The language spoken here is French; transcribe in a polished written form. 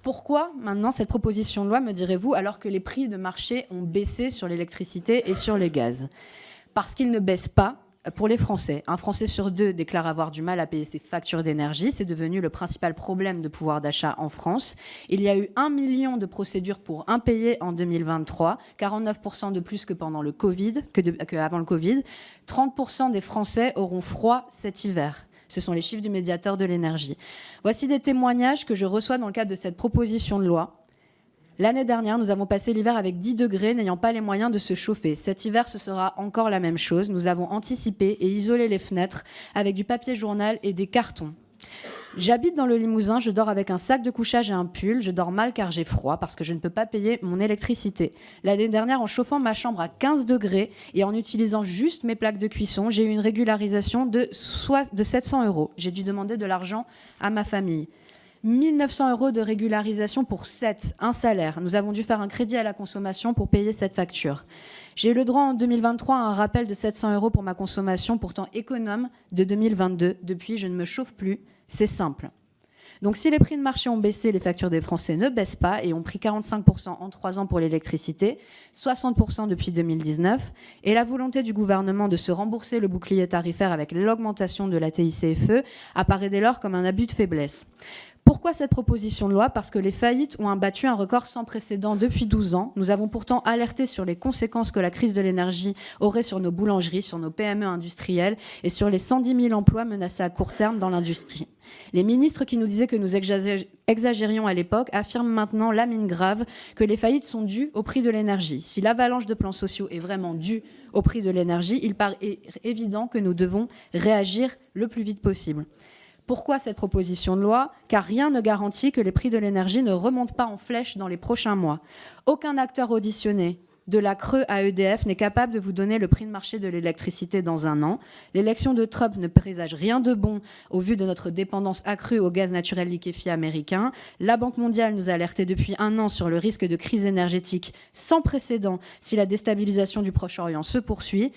Pourquoi maintenant cette proposition de loi, me direz-vous, alors que les prix de marché ont baissé sur l'électricité et sur le gaz? Parce qu'ils ne baissent pas pour les Français. Un Français sur deux déclare avoir du mal à payer ses factures d'énergie. C'est devenu le principal problème de pouvoir d'achat en France. Il y a eu 1 million de procédures pour impayés en 2023, 49% de plus que pendant le Covid, qu'avant le Covid. 30% des Français auront froid cet hiver. Ce sont les chiffres du médiateur de l'énergie. Voici des témoignages que je reçois dans le cadre de cette proposition de loi. L'année dernière, nous avons passé l'hiver avec 10 degrés, n'ayant pas les moyens de se chauffer. Cet hiver, ce sera encore la même chose. Nous avons anticipé et isolé les fenêtres avec du papier journal et des cartons. J'habite dans le Limousin, je dors avec un sac de couchage et un pull. Je dors mal car j'ai froid parce que je ne peux pas payer mon électricité. L'année dernière, en chauffant ma chambre à 15 degrés et en utilisant juste mes plaques de cuisson, j'ai eu une régularisation de 700 €. J'ai dû demander de l'argent à ma famille. 1 900 € de régularisation pour un salaire. Nous avons dû faire un crédit à la consommation pour payer cette facture. J'ai eu le droit en 2023 à un rappel de 700 € pour ma consommation, pourtant économe, de 2022. Depuis, je ne me chauffe plus. C'est simple. Donc si les prix de marché ont baissé, les factures des Français ne baissent pas et ont pris 45% en 3 ans pour l'électricité, 60% depuis 2019, et la volonté du gouvernement de se rembourser le bouclier tarifaire avec l'augmentation de la TICFE apparaît dès lors comme un abus de faiblesse. Pourquoi cette proposition de loi? Parce que les faillites ont battu un record sans précédent depuis 12 ans. Nous avons pourtant alerté sur les conséquences que la crise de l'énergie aurait sur nos boulangeries, sur nos PME industrielles et sur les 110 000 emplois menacés à court terme dans l'industrie. Les ministres qui nous disaient que nous exagérions à l'époque affirment maintenant la mine grave que les faillites sont dues au prix de l'énergie. Si l'avalanche de plans sociaux est vraiment due au prix de l'énergie, il paraît évident que nous devons réagir le plus vite possible. Pourquoi cette proposition de loi? Car rien ne garantit que les prix de l'énergie ne remontent pas en flèche dans les prochains mois. Aucun acteur auditionné, de la Creux à EDF, n'est capable de vous donner le prix de marché de l'électricité dans un an. L'élection de Trump ne présage rien de bon au vu de notre dépendance accrue au gaz naturel liquéfié américain. La Banque mondiale nous a alerté depuis 1 an sur le risque de crise énergétique sans précédent si la déstabilisation du Proche-Orient se poursuit.